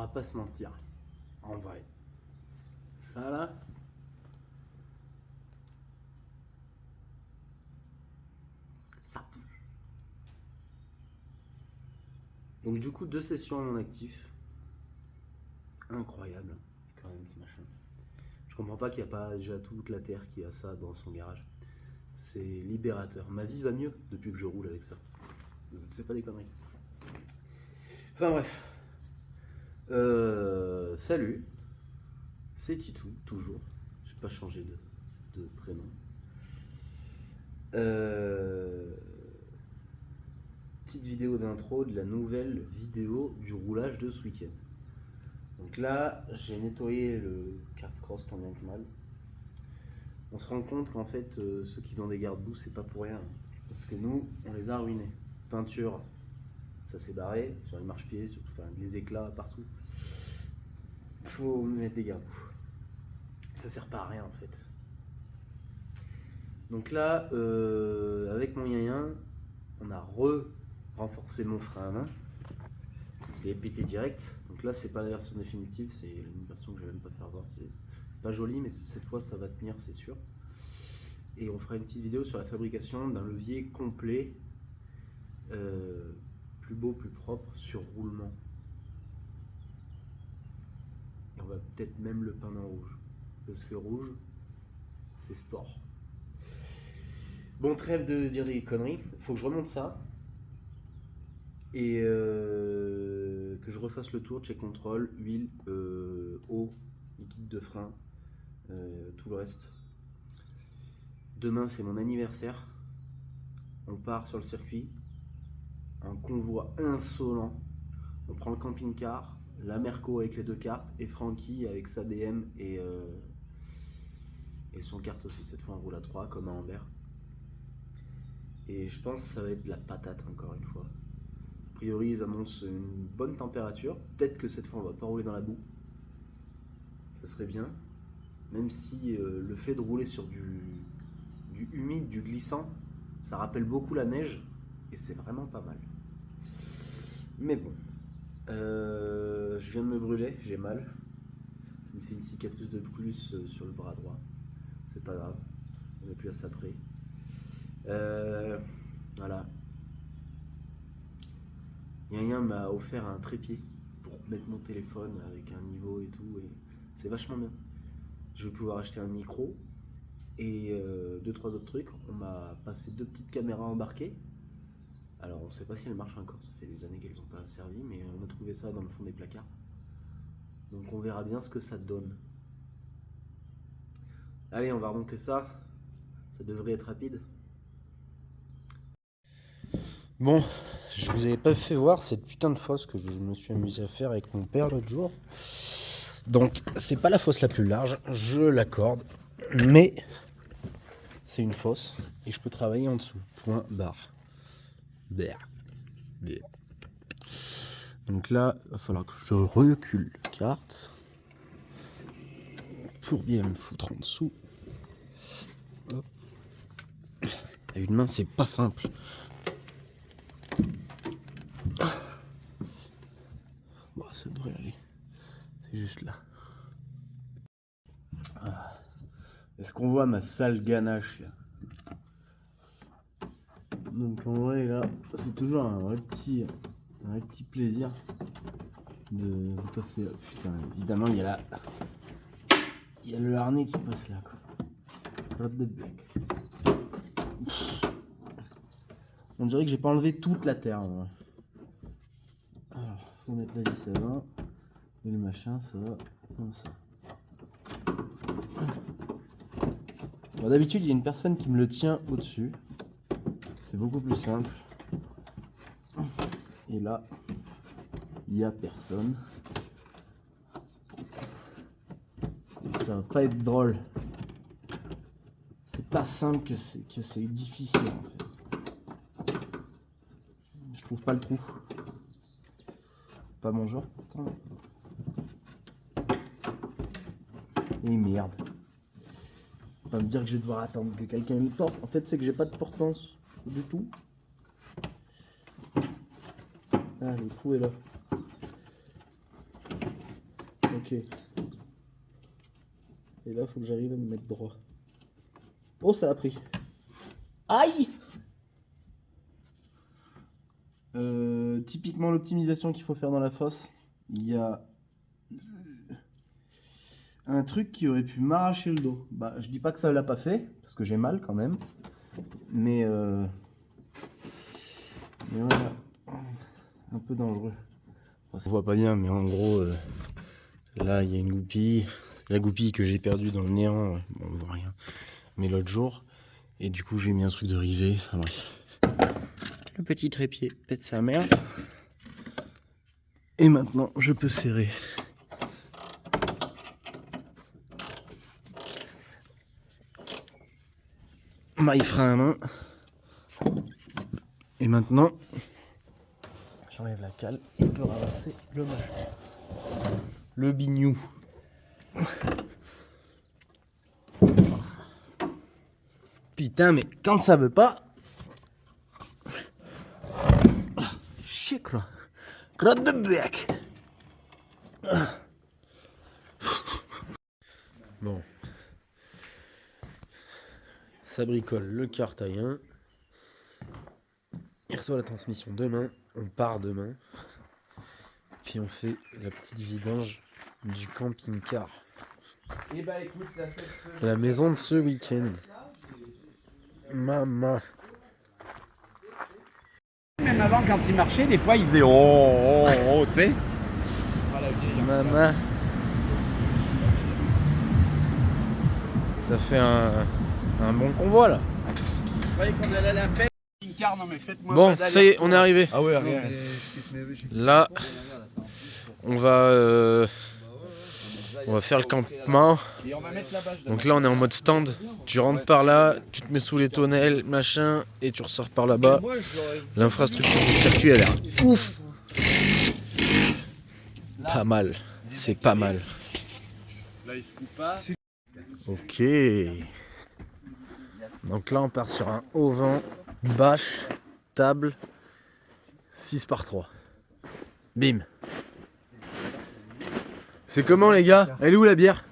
va pas se mentir. En vrai. Ça là. Ça pue. Donc du coup 2 sessions à mon actif. Incroyable quand même ce machin. Je comprends pas qu'il n'y a pas déjà toute la terre qui a ça dans son garage. C'est libérateur. Ma vie va mieux depuis que je roule avec ça. C'est pas des conneries. Enfin bref. Salut. C'est Titou, toujours. J'ai pas changé de prénom. Petite vidéo d'intro de la nouvelle vidéo du roulage de ce week-end. Donc là, j'ai nettoyé le kart cross tant bien que mal. On se rend compte qu'en fait, ceux qui ont des garde-boue, c'est pas pour rien. Parce que nous, on les a ruinés. Peinture, ça s'est barré sur les marchepieds, enfin les éclats partout. Faut mettre des garde-boue. Ça sert pas à rien en fait. Donc là, avec mon yayin, on a renforcé mon frein à main. Parce qu'il est pété direct. Donc là, c'est pas la version définitive, c'est une version que je vais même pas faire voir. C'est pas joli, mais cette fois, ça va tenir, c'est sûr. Et on fera une petite vidéo sur la fabrication d'un levier complet, plus beau, plus propre, sur roulement. Et on va peut-être même le peindre en rouge. Parce que rouge, c'est sport. Bon, trêve de dire des conneries. Faut que je remonte ça. Et que je refasse le tour, check contrôle, huile, eau, liquide de frein, tout le reste. Demain c'est mon anniversaire. On part sur le circuit. Un convoi insolent. On prend le camping-car, la Merco avec les 2 cartes et Francky avec sa DM et son carte aussi. Cette fois on roule à 3 comme à Ambert. Et je pense que ça va être de la patate encore une fois. A priori ils annoncent une bonne température. Peut-être que cette fois on va pas rouler dans la boue. Ça serait bien. Même si le fait de rouler sur du humide, du glissant, ça rappelle beaucoup la neige. Et c'est vraiment pas mal. Mais bon. Je viens de me brûler, j'ai mal. Ça me fait une cicatrice de plus sur le bras droit. C'est pas grave. On n'est plus à ça près. Voilà. Yayin m'a offert un trépied pour mettre mon téléphone avec un niveau et tout. Et c'est vachement bien. Je vais pouvoir acheter un micro et 2-3 autres trucs. On m'a passé 2 petites caméras embarquées. Alors on sait pas si elles marchent encore, ça fait des années qu'elles n'ont pas servi, mais on a trouvé ça dans le fond des placards. Donc on verra bien ce que ça donne. Allez, on va remonter ça. Ça devrait être rapide. Bon, je vous avais pas fait voir cette putain de fosse que je me suis amusé à faire avec mon père l'autre jour. Donc, c'est pas la fosse la plus large, je l'accorde, mais c'est une fosse et je peux travailler en dessous. Point barre. Donc là, il va falloir que je recule la carte pour bien me foutre en dessous. Hop. À une main, c'est pas simple. Bon, ça devrait aller. C'est juste là. Ah. Est-ce qu'on voit ma sale ganache là? Donc en vrai là, c'est toujours un vrai petit plaisir de passer là. Putain, évidemment il y a le harnais qui passe là quoi. What the black. On dirait que j'ai pas enlevé toute la terre. Ouais. Alors, faut mettre la vis avant. Et le machin, ça va comme ça. Bon, d'habitude, il y a une personne qui me le tient au-dessus. C'est beaucoup plus simple. Et là, il n'y a personne. Et ça va pas être drôle. C'est pas simple que c'est difficile en fait. Je trouve pas le trou. Pas mon genre pourtant. Et merde. On va me dire que je vais devoir attendre que quelqu'un me porte. En fait, c'est que j'ai pas de portance du tout. Ah, le trou est là. Ok. Et là, faut que j'arrive à me mettre droit. Oh, ça a pris. Aïe! Typiquement l'optimisation qu'il faut faire dans la fosse, il y a un truc qui aurait pu m'arracher le dos. Bah, je dis pas que ça l'a pas fait, parce que j'ai mal quand même. Mais voilà, un peu dangereux. On voit pas bien, mais en gros, là il y a une goupille. C'est la goupille que j'ai perdue dans le néant. Bon, on voit rien. Mais l'autre jour, et du coup j'ai mis un truc de rivet. Enfin bref. Le petit trépied pète sa mère. Et maintenant, je peux serrer. My frein à main. Et maintenant, j'enlève la cale et peut ramasser le machin. Le bignou. Putain, mais quand ça veut pas. Chic là. Crotte de bec. Bon. Ça bricole le cartaïen. Il reçoit la transmission demain. On part demain. Puis on fait la petite vidange du camping-car. Et bah écoute, la maison de ce week-end. Maman. Même avant, quand il marchait, des fois il faisait oh, tu sais. Maman. Ça fait un bon convoi là. Vous voyez qu'on allait à la paix. Non, mais faites-moi bon, ça y est, on est arrivé. Ah ouais, rien. Là, on va faire le campement. Donc là, on est en mode stand. Tu rentres par là, tu te mets sous les tonnelles, machin, et tu ressors par là-bas. L'infrastructure du circuit, elle a l'air ouf. Pas mal. C'est pas mal. Ok. Donc là, on part sur un haut vent, bâche, table, 6x3. Bim. C'est comment les gars? Elle est où la bière?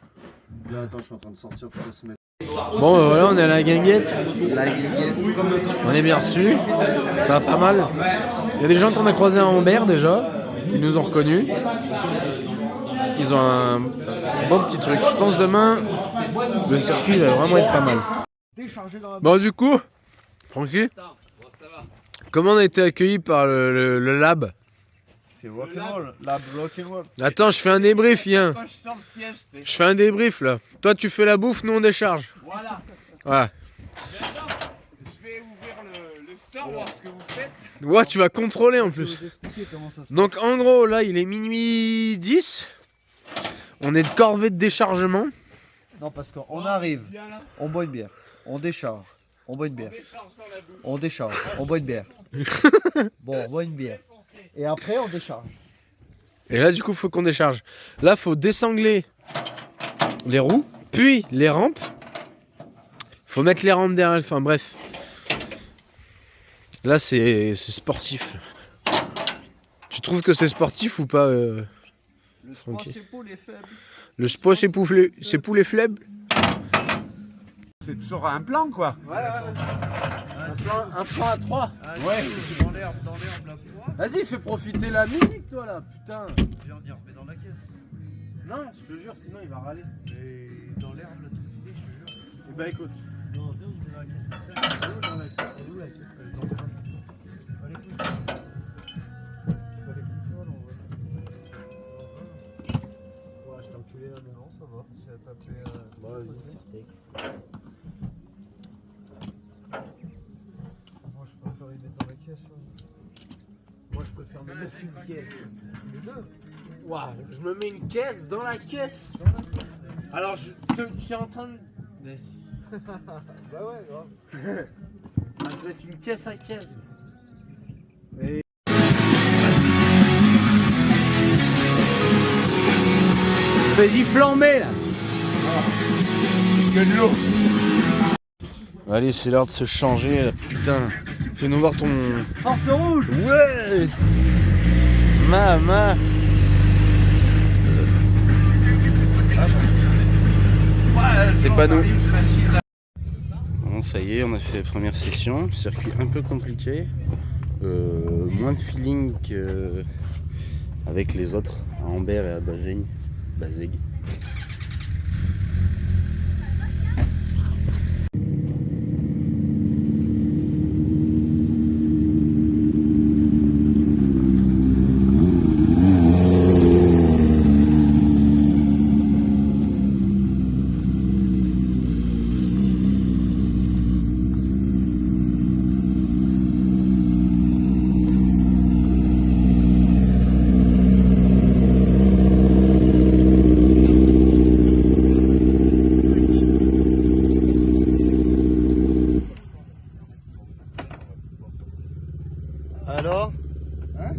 Là, attends, je suis en train de sortir pour se mettre. Bon, voilà, on est à la guinguette. On est bien reçus. Ça va pas mal. Il y a des gens qu'on a croisés à Ambert déjà, qui nous ont reconnus. Ils ont un bon petit truc. Je pense demain, le circuit va vraiment être pas mal. Bon, du coup, Francky, comment on a été accueillis par le lab? C'est rock'n'roll, lab rock'n'roll. Attends, je fais un débrief, viens. Je fais un débrief là. Toi, tu fais la bouffe, nous on décharge. Voilà. Je vais ouvrir le store, voir ce que vous faites. Ouais, tu vas contrôler en plus. Donc en gros, là, il est minuit 10. On est de corvée de déchargement. Non, parce qu'on arrive, on boit une bière, on décharge, on boit une bière, on décharge, on boit une bière. Bon, on boit une bière. Et après, on décharge. Et là, du coup, faut qu'on décharge. Là, faut désangler les roues, puis les rampes. Faut mettre les rampes derrière. Enfin, bref. Là, c'est sportif. Tu trouves que c'est sportif ou pas Le sport, okay. c'est pour les faibles. Le sport, c'est pour les faibles. C'est toujours un plan, quoi. Ouais. Un plan à 3. Ouais, dans l'herbe là. Vas-y, fais profiter la musique, toi, là, putain. Viens, on y remet dans la caisse. Non, je te jure, sinon il va râler. Et dans l'herbe là, tout je te jure. Eh ben, écoute. Non, viens, on met dans la caisse. Elle est où dans la caisse? Elle est où la caisse? Elle est dans l'herbe. Allez, écoute. Allez, écoute, on va. Ouais, je t'ai enculé là, mais non, ça va. Ça a tapé. Bon, vas-y, sortez. Moi, je préfère y mettre dans la caisse. Là. Moi, je préfère me mettre une caisse. Les deux. Ouah, je me mets une caisse dans la caisse. Alors, je suis en train de... Bah ouais, grave. On va se mettre une caisse à caisse. Et... Vas-y, flamber là. Que de l'eau. Allez, c'est l'heure de se changer là, putain. Fais-nous voir ton... Force rouge. Ouais. Maman. C'est pas nous. Bon, ça y est, on a fait la première session. Circuit un peu compliqué. Moins de feeling qu'avec les autres, à Ambert et à Bazeg. Alors? Hein?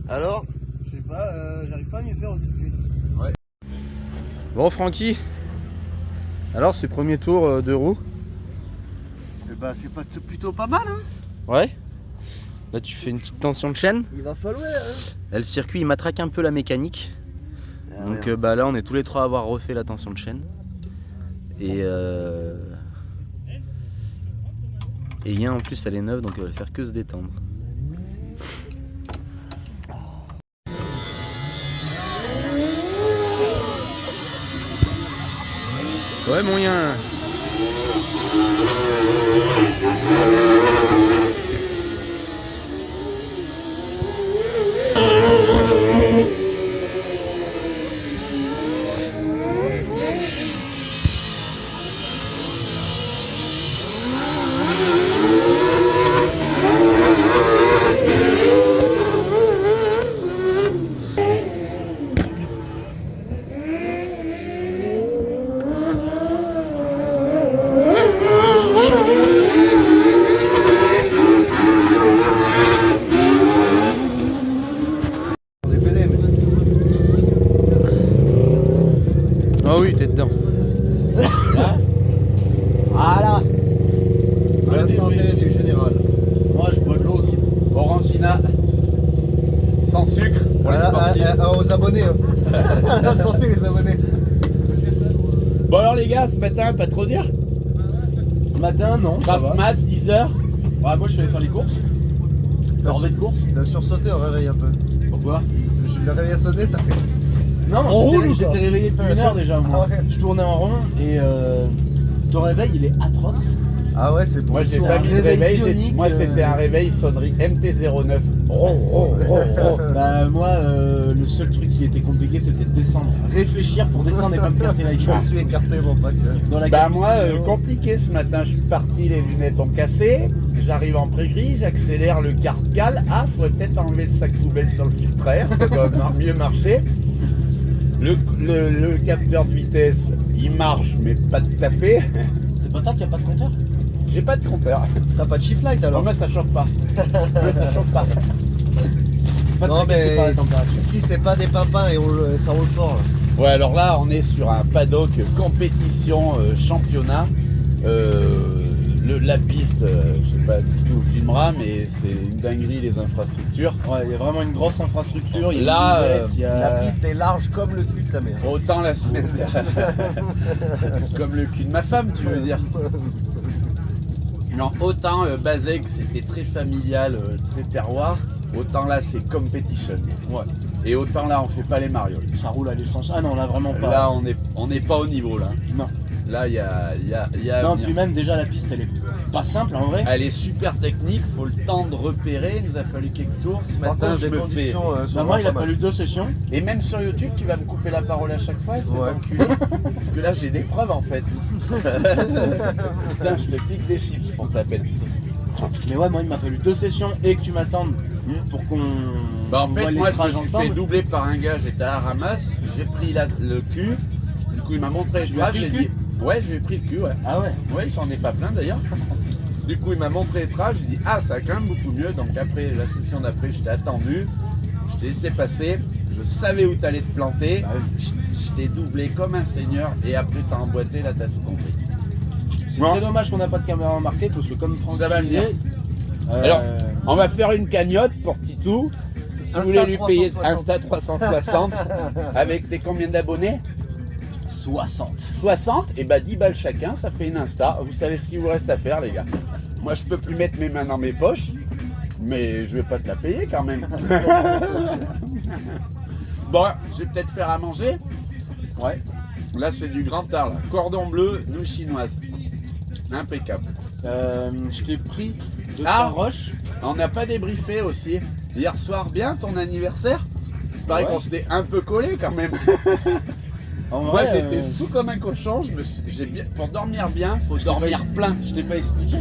Alors? Je sais pas, j'arrive pas à m'y faire au circuit. Ouais. Bon Francky, alors ces premiers tours de roue? Eh ben c'est plutôt pas mal hein. Ouais. Là tu fais une petite tension de chaîne. Il va falloir hein. Là, le circuit il matraque un peu la mécanique. Ah, Donc ouais. bah là on est tous les trois à avoir refait la tension de chaîne. Et Yin en plus elle est neuve donc elle va faire que se détendre. Ouais mon Yin. On est pédé mais. Ah oui t'es dedans. Voilà. La santé du général. Moi je bois de l'eau aussi. Orangina. Sans sucre pour les sportifs. Aux abonnés hein. La santé les abonnés. Bon alors les gars, ce matin, pas trop dur. Ce matin non. Grasse mat, 10h. Ouais, moi je suis allé faire les courses. Corvée de courses. Il a sursauté au réveil un peu. Pourquoi? Le réveil a sonné, t'as fait. Non, En roule, j'étais quoi. réveillé depuis 1 heure déjà moi. Ah ouais. Je tournais en rond et ton réveil il est atroce. Ah ouais c'est pour Moi j'ai le pas son. mis de réveil réveil, ionique, moi c'était un réveil sonnerie MT09. Bah moi le seul truc qui était compliqué c'était de descendre. Réfléchir pour descendre et pas me casser la Je gueule. me suis écarté mon pack. Dans la Bah cabine, moi sinon- compliqué ce matin, je suis parti, les lunettes ont cassé, j'arrive en pré-gris, j'accélère, le quart cale, ah faudrait peut-être enlever le sac poubelle sur le filtre à air, ça doit mieux marcher. Le capteur de vitesse il marche mais pas tout à fait. C'est pas toi qui a pas de compteur? J'ai pas de compteur. T'as pas de shift light Non alors? moi ça chauffe pas. Moi ça chauffe pas. Pas Non, très cassé mais- par la température. Ici c'est pas des pimpins et ça roule fort là. Ouais alors là on est sur un paddock compétition championnat. La piste, je sais pas si tu vous filmera, mais c'est une dinguerie les infrastructures. Ouais, il y a vraiment une grosse infrastructure. Il y a Là, une buvette, il y a... La piste est large comme le cul de ta mère. Autant la semaine comme le cul de ma femme, tu veux dire. Non, autant Bazeg c'était très familial, très terroir, autant là c'est competition. Ouais. Et autant là on fait pas les marioles. Ça roule à l'essence. Ah non, là vraiment pas. Là on n'est pas au niveau là. Non. Là il y a à Non, venir. puis même déjà la piste elle est pas simple en vrai. Elle est super technique, faut le temps de repérer, il nous a fallu quelques tours. Ce Par matin contre, je les me fais. conditions sont Bah, moi il a pas mal. fallu 2 sessions. Et même sur YouTube tu vas me couper la parole à chaque fois, Ouais. parce que là j'ai des preuves en fait. Putain, je te pique des chips pour ta peine. Mais ouais, moi il m'a fallu 2 sessions et que tu m'attendes pour qu'on Bah en voit fait les moi je trajes me suis fait ensemble. doubler par un gars, j'étais à la ramasse, j'ai pris le cul, du coup il m'a montré les Tu lui as traces, pris j'ai le dit ouais je lui ai pris le cul ouais. Ah ouais. Ouais il s'en est pas plein d'ailleurs. Du coup il m'a montré les traces, j'ai dit ah ça a quand même beaucoup mieux, donc après la session d'après je t'ai attendu, je t'ai laissé passer, je savais où t'allais te planter, Bah oui. je t'ai doublé comme un seigneur et après t'as emboîté, là t'as tout compris. C'est Bon. très dommage qu'on n'a pas de caméra embarquée parce que comme Franck Ça va disait, venir. Alors, on va faire une cagnotte pour Titou. Si vous Insta voulez lui payer 360. Insta 360 avec tes combien d'abonnés? 60. 60, et bah 10 balles chacun, ça fait une Insta. Vous savez ce qu'il vous reste à faire, les gars. Moi, je peux plus mettre mes mains dans mes poches, mais je vais pas te la payer quand même. Bon, je vais peut-être faire à manger. Ouais. Là, c'est du grand art, là. Cordon bleu, nouilles chinoises. Impeccable. Je t'ai pris de Ah, roche. On n'a pas débriefé aussi. Hier soir, bien ton anniversaire. Il paraît Ouais. qu'on s'était un peu collé quand même. En Moi, vrai, j'étais sous comme un cochon. Pour dormir bien, faut dormir plein. Je t'ai pas expliqué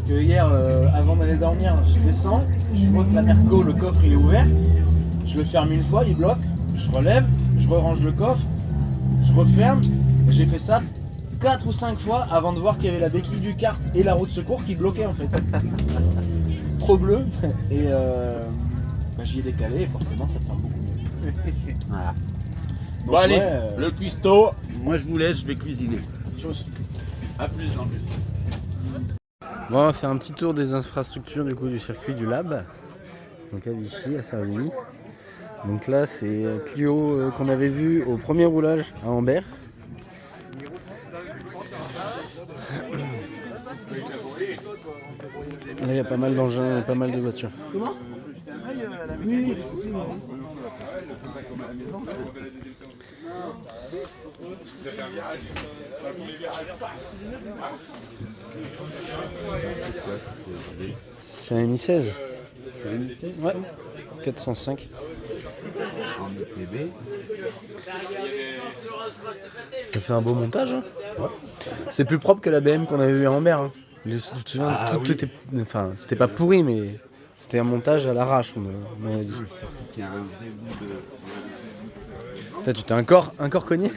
que hier, avant d'aller dormir, je descends, je vois que la Merco, le coffre il est ouvert, je le ferme une fois, il bloque, je relève, je range le coffre, je referme, et j'ai fait ça 4 ou 5 fois avant de voir qu'il y avait la béquille du kart et la roue de secours qui bloquaient en fait. Trop bleu, et j'y ai décalé, et forcément ça ferme beaucoup mieux. Voilà. Donc, Bon, allez, ouais, le cuistot. Moi, je vous laisse, je vais cuisiner. chose. A plus, Jean-Luc. Bon, on va faire un petit tour des infrastructures du coup du circuit du Lab. Donc à Vichy, à Servigny. Donc là c'est Clio qu'on avait vu au premier roulage à Ambert. Là il y a pas mal d'engins, pas mal de voitures. Comment ? Oui. C'est un Mi-16. C'est un Mi-16 Ouais. 405. en ITB. Ça fait un beau montage. Hein. Ouais. C'est plus propre que la BM qu'on avait vu à Ambert. Hein. Tu te souviens, tout était. Enfin, c'était pas pourri, mais c'était un montage à l'arrache, on m'avait dit. Il y a un vrai bout de. Putain, tu t'es encore cogné ?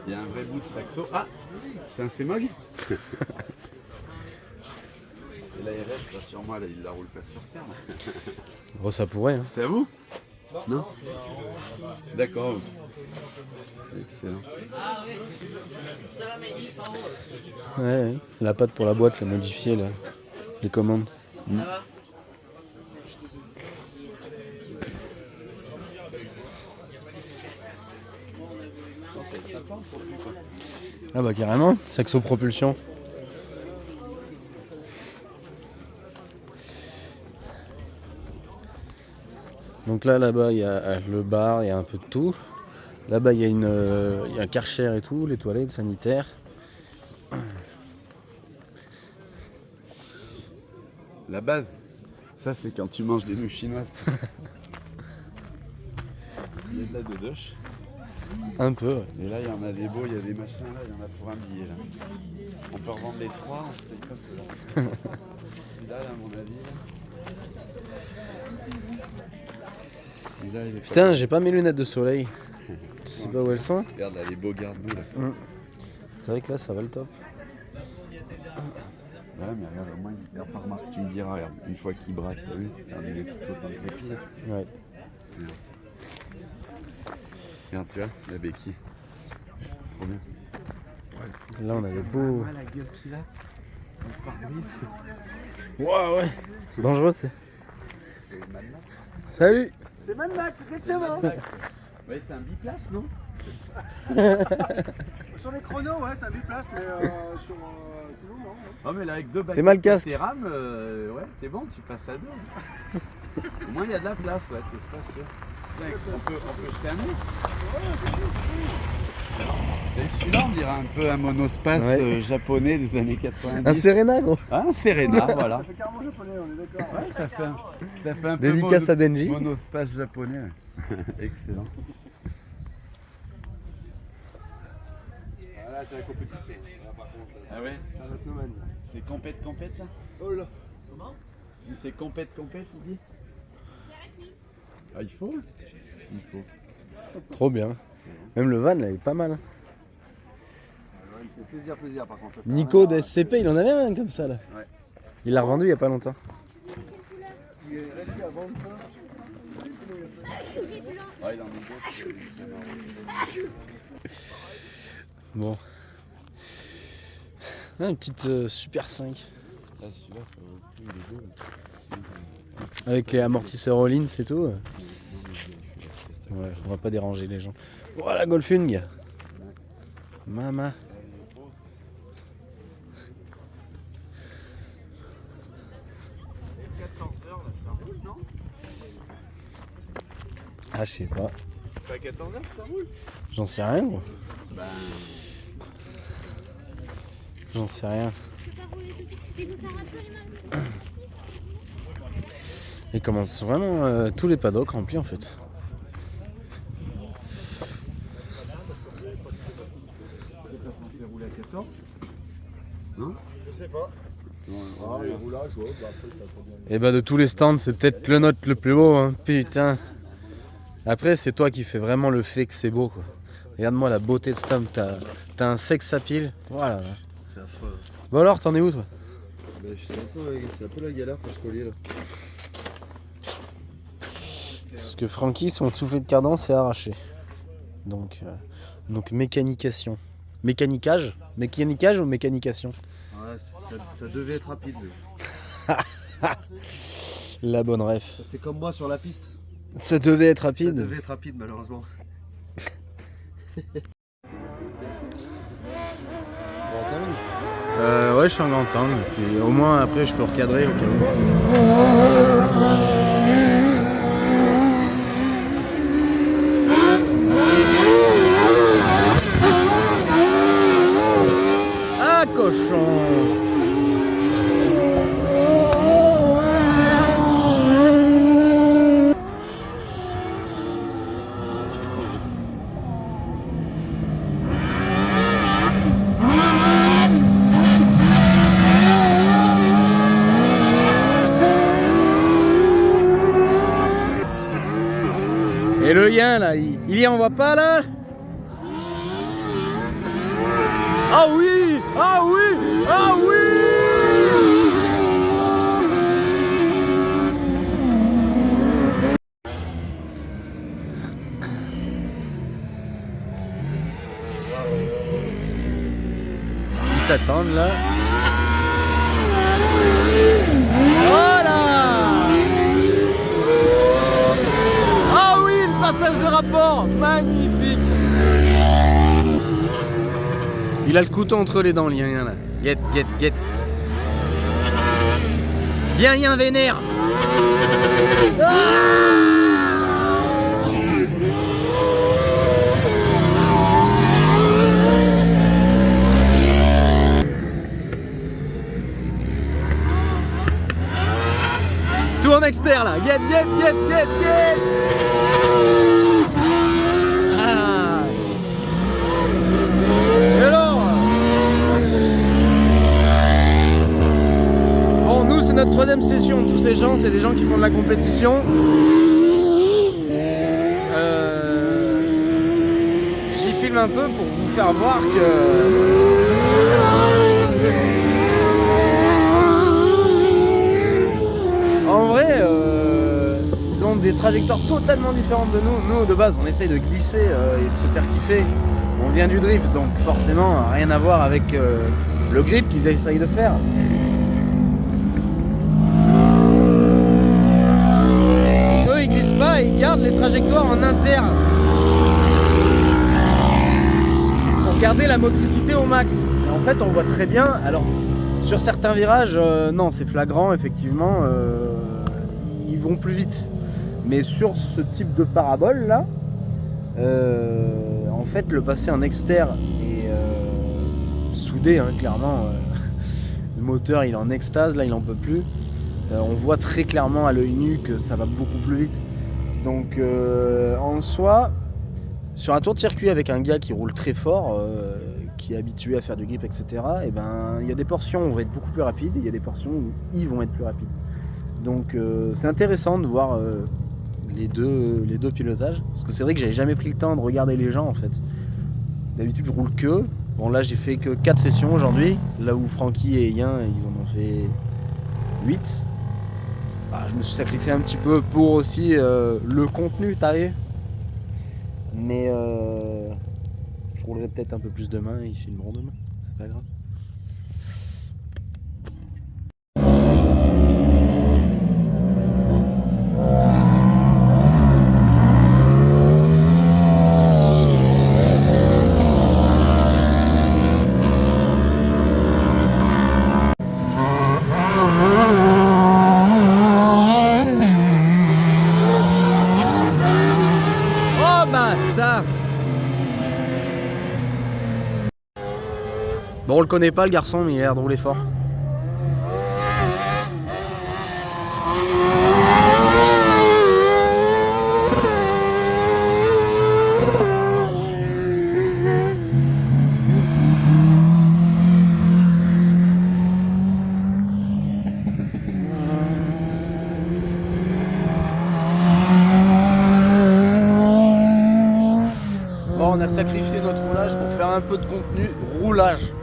Il y a un vrai bout de saxo. Ah, c'est un CMOG. Et l'ARS, là, sur moi, là, il la roule pas sur terre. Là. Bon, ça pourrait. Hein. C'est à vous? Non? D'accord. Excellent. Ouais. La patte pour la boîte, la modifier, là. Les commandes. Ah bah carrément, saxo propulsion. Donc là-bas, il y a le bar, il y a un peu de tout. Là-bas, il y a un Karcher et tout, les toilettes sanitaires. La base, ça c'est quand tu manges des nouilles chinoises. Il y a de la dodoche. Un peu, ouais. Et là, il y en a des beaux, il y a des machins là, il y en a pour un billet là. On peut revendre les trois, on se paye pas ceux-là. Celui-là, là, à mon avis. Celui-là, il est Putain, j'ai pas mes lunettes de soleil. Tu sais pas où elles sont ? Regarde, là, les beaux garde-boue là. C'est vrai que là, ça va le top. Ouais, mais regarde, au moins, enfin, remarque, tu me diras, regarde, une fois qu'il braque, t'as vu ? Regarde, il est tout autant de crépi. Ouais. Regarde, tu vois, la béquille. Trop bien. Là, on a des beaux. la gueule qu'il a. Le pare-brise. Ouah, ouais. Dangereux, c'est. Salut. C'est Mad Max, exactement. Ouais, c'est un biplace, non? Sur les chronos, ouais, c'est un biplace, mais sur. Sinon, non. Oh, mais là, avec deux T'es mal casque. tes rames, ouais, t'es bon, tu passes à deux. Au moins, il y a de la place, ouais, t'es spacieux. On peut jeter un œil. Celui-là, on dirait un peu un monospace Ouais. japonais des années 90. Un Serena, gros. Ah, un Serena, voilà. Ça fait carrément japonais, on est d'accord. Ouais, ça fait un peu Dédicace à Denji. monospace japonais. Excellent. Voilà, c'est la compétition. Là, par contre, Ah ouais? c'est un autre domaine. C'est compète là? Oh là. C'est compète, il dit? Ah, il faut? Il faut. Trop bien. Même le van, là, il est pas mal. C'est plaisir par contre. Ça sert Nico à rien. d'SCP, il en avait un comme ça, là. Ouais. Il l'a revendu il y a pas longtemps. Il est resté à vendre ça. Ouais, il en a d'autres. Bon. Ah, une petite Super 5. Là, celui-là, ça vaut le coup, il est beau. Avec les amortisseurs all-in, c'est tout. Non, mais il fait la sieste. Ouais, on va pas déranger les gens. Oh, la Golfung. Ouais, Maman. Ah, je sais pas. C'est pas à 14h que ça roule? J'en sais rien, moi. J'en sais rien. Il commence vraiment tous les paddocks remplis en fait. C'est pas censé rouler à 14? Non? Je sais pas. Les roulages, ouais, après ça va bien. Et bah de tous les stands, c'est peut-être le nôtre le plus beau, hein. Putain. Après, c'est toi qui fais vraiment le fait que c'est beau, quoi. Regarde-moi la beauté de stand. T'as un sex à pile. Voilà. C'est affreux. Bon alors, t'en es où toi? Bah, c'est un peu la galère pour ce collier là. Parce que Francky, son soufflet de cardan s'est arraché. Donc mécanication. Mécanicage ou mécanication? Ouais, ça devait être rapide. Mais... La bonne ref. Ça, c'est comme moi sur la piste. Ça devait être Ça rapide. devait être rapide malheureusement. Ouais, je suis en entendre. Puis au moins après, je peux recadrer au cas où. Ah, cochon! Et le yin là, il y envoie pas là? Ah oui! Ah oui! Ah oui! Ils s'attendent là. Voilà! Ah oui, le passage de rapport! Magnifique! Il a le couteau entre les dents, le yin là. Get. Yin vénère! Tout en externe là! Get! Ah. Et alors? Bon, nous c'est notre troisième session. Tous ces gens, c'est des gens qui font de la compétition. J'y filme un peu pour vous faire voir que... En vrai, ils ont des trajectoires totalement différentes de nous. Nous, de base, on essaye de glisser et de se faire kiffer. On vient du drift, donc forcément, rien à voir avec le grip qu'ils essayent de faire. Eux, ils glissent pas, ils gardent les trajectoires en interne. Pour garder la motricité au max. Et en fait, on voit très bien. Alors, sur certains virages, non, c'est flagrant, effectivement. Ils vont plus vite. Mais sur ce type de parabole là, en fait, le passer en externe est soudé, hein, clairement. Le moteur, il est en extase, là, il en peut plus. On voit très clairement à l'œil nu que ça va beaucoup plus vite. Donc, en soi, sur un tour de circuit avec un gars qui roule très fort, qui est habitué à faire du grip, etc., et ben, il y a des portions où on va être beaucoup plus rapide et il y a des portions où ils vont être plus rapides. Donc c'est intéressant de voir les deux pilotages, parce que c'est vrai que j'avais jamais pris le temps de regarder les gens en fait. D'habitude je roule que. Bon là j'ai fait que 4 sessions aujourd'hui, là où Francky et Yin ils en ont fait 8. Bah, je me suis sacrifié un petit peu pour aussi le contenu, t'as vu. Mais je roulerai peut-être un peu plus demain, ils filmeront demain, c'est pas grave. le connaît pas le garçon, mais il a l'air de rouler fort. Bon, on a sacrifié notre roulage pour faire un peu de contenu roulage.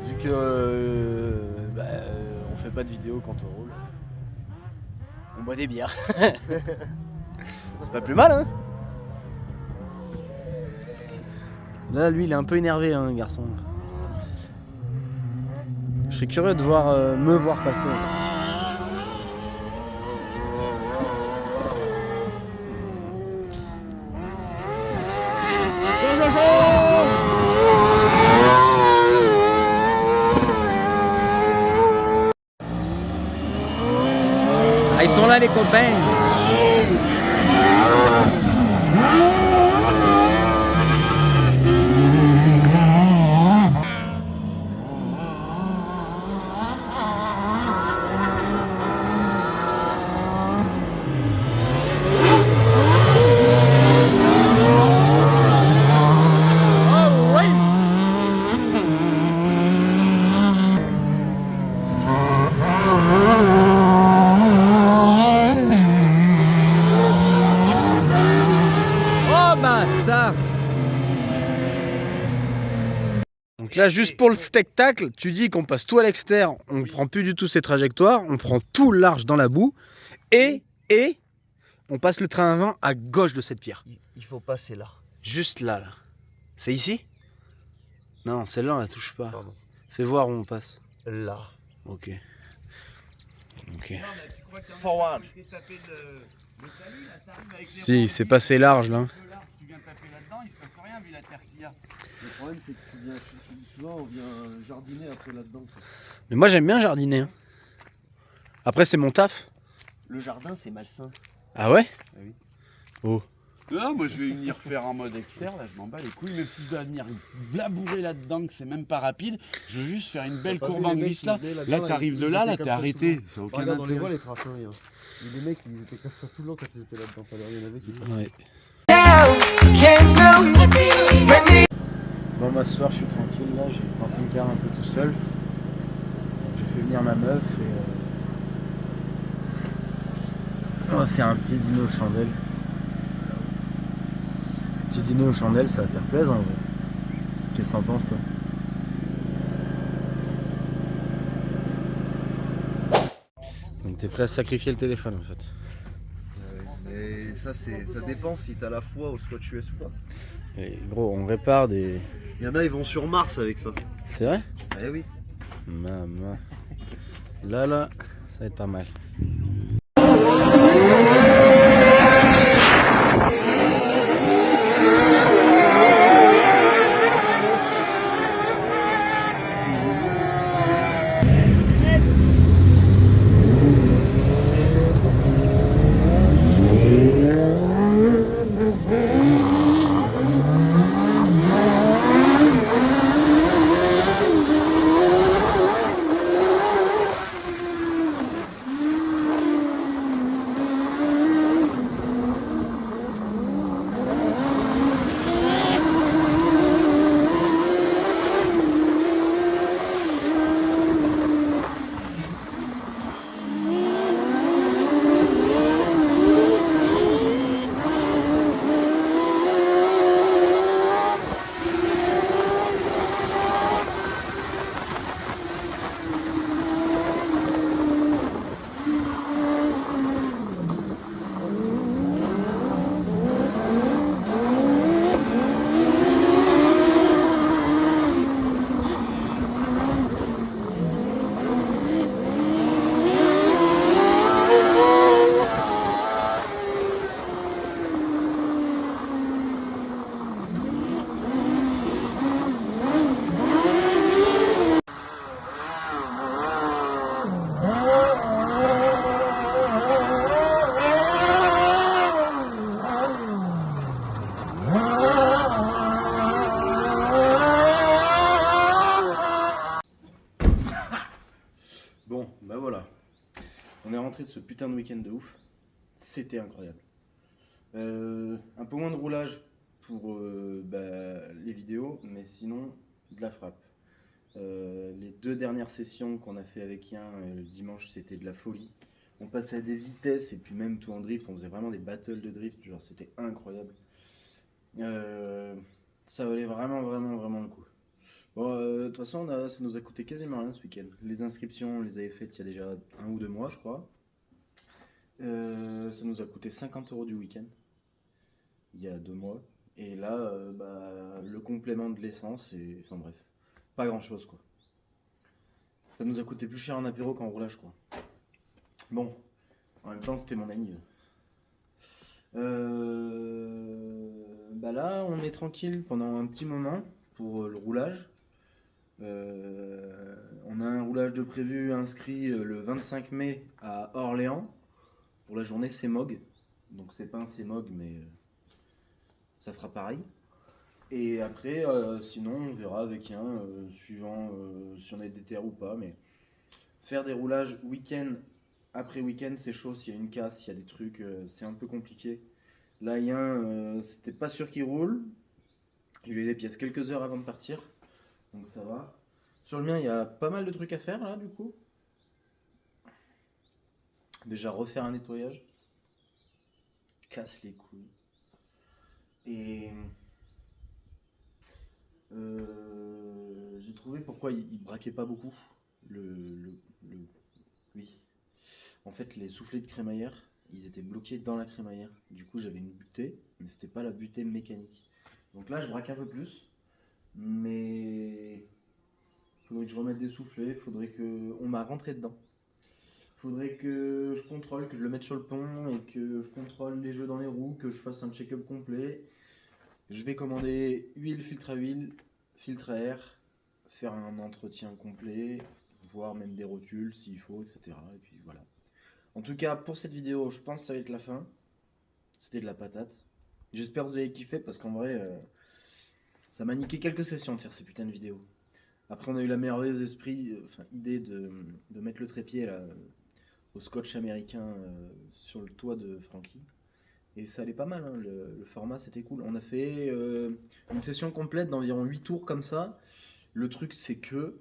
Vu que on fait pas de vidéo quand on roule. On boit des bières. C'est pas plus mal, hein. Là, lui, il est un peu énervé, hein, garçon. Je serais curieux de voir me voir passer. Ah, ils sont là, les copains. Donc là, juste pour le spectacle, tu dis qu'on passe tout à l'extérieur, on ne prend plus du tout ces trajectoires, on prend tout large dans la boue et on passe le train avant à gauche de cette pierre. Il faut passer là. Juste là, là. C'est ici? Non, celle-là, on la touche pas. Pardon. Fais voir où on passe. Là. Ok. Ok. Forward. Si, c'est passé large là. Tu viens taper là-dedans, il se passe rien vu la terre qu'il y a. Le problème, c'est que souvent, on vient jardiner après là-dedans. Mais moi, j'aime bien jardiner. Hein. Après, c'est mon taf. Le jardin, c'est malsain. Ah ouais? Ah oui. Oh. Non, moi je vais venir faire en mode externe, là je m'en bats les couilles, même si je dois venir labourer là-dedans, que c'est même pas rapide, je veux juste faire une belle courbe en glisse là. Là t'arrives de là, t'es arrêté, ça n'a aucun Regarde, on les voit intérêt. les traces. Hein, il y a des mecs, ils étaient comme ça tout le long quand ils étaient là-dedans. Il y en avait qui Ouais. Bon, bah, ce soir, je suis tranquille là, j'ai le camping-car un peu tout seul. J'ai fait venir ma meuf et on va faire un petit dîner aux chandelles. Petit dîner aux chandelles, ça va faire plaisir en vrai. Qu'est-ce que t'en penses toi? Donc t'es prêt à sacrifier le téléphone en fait. Et ça dépend si t'as la foi au scotch US ou pas. Et gros, on répare des... Il y en a, ils vont sur Mars avec ça. C'est vrai? Eh oui. Maman. Là, ça va être pas mal. Bon, bah voilà. On est rentré de ce putain de week-end de ouf. C'était incroyable. Un peu moins de roulage pour les vidéos, mais sinon, de la frappe. Les 2 dernières sessions qu'on a fait avec Ian le dimanche, c'était de la folie. On passait à des vitesses et puis même tout en drift, on faisait vraiment des battles de drift, genre c'était incroyable. Ça valait vraiment le coup. Bon, de toute façon, ça nous a coûté quasiment rien ce week-end. Les inscriptions, on les avait faites il y a déjà 1 ou 2 mois, je crois. Ça nous a coûté 50 € du week-end, il y a 2 mois. Et là, le complément de l'essence, et enfin bref, pas grand-chose quoi. Ça nous a coûté plus cher en apéro qu'en roulage, je crois. Bon, en même temps, c'était mon ami. Là, on est tranquille pendant un petit moment pour le roulage. On a un roulage de prévu inscrit le 25 mai à Orléans pour la journée CMOG. Donc c'est pas un CMOG, mais ça fera pareil. Et après, sinon, on verra avec un, suivant si on a des terres ou pas. Mais faire des roulages week-end après week-end, c'est chaud. S'il y a une casse, s'il y a des trucs, c'est un peu compliqué. Là, Yann, c'était pas sûr qu'il roule. Il lui a les pièces quelques heures avant de partir. Donc ça va. Sur le mien, il y a pas mal de trucs à faire là, du coup. Déjà, refaire un nettoyage. Casse les couilles. Et j'ai trouvé pourquoi il braquait pas beaucoup. Oui. En fait, les soufflets de crémaillère, ils étaient bloqués dans la crémaillère. Du coup, j'avais une butée, mais c'était pas la butée mécanique. Donc là, je braque un peu plus, mais faudrait que je remette des soufflets, faudrait que on m'a rentré dedans. Faudrait que je contrôle, que je le mette sur le pont et que je contrôle les jeux dans les roues, que je fasse un check-up complet. Je vais commander huile, filtre à air, faire un entretien complet, voir même des rotules s'il faut, etc. Et puis voilà. En tout cas, pour cette vidéo, je pense que ça va être la fin. C'était de la patate. J'espère que vous avez kiffé parce qu'en vrai, ça m'a niqué quelques sessions de faire ces putains de vidéos. Après, on a eu la merveilleuse idée de mettre le trépied là, au scotch américain sur le toit de Frankie. Et ça allait pas mal, hein, le format c'était cool. On a fait une session complète d'environ 8 tours comme ça. Le truc c'est que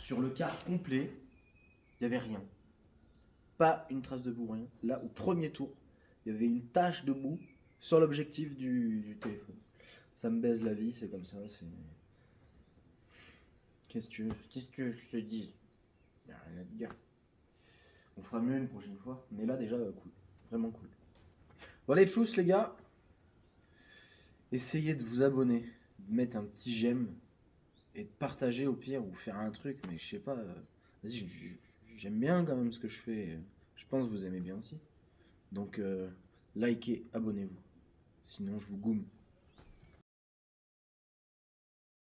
sur le quart complet, il n'y avait rien. Pas une trace de boue, rien. Là, au premier tour, il y avait une tache de boue sur l'objectif du téléphone. Ça me baise la vie, c'est comme ça. Qu'est-ce que je te dis? Y a rien à te dire. On fera mieux une prochaine fois. Mais là, déjà, cool. Vraiment cool. Bon, les tchous, les gars. Essayez de vous abonner, de mettre un petit j'aime et de partager au pire ou faire un truc. Mais je sais pas. Vas-y, j'aime bien quand même ce que je fais. Je pense que vous aimez bien aussi. Donc, likez, abonnez-vous. Sinon, je vous goume.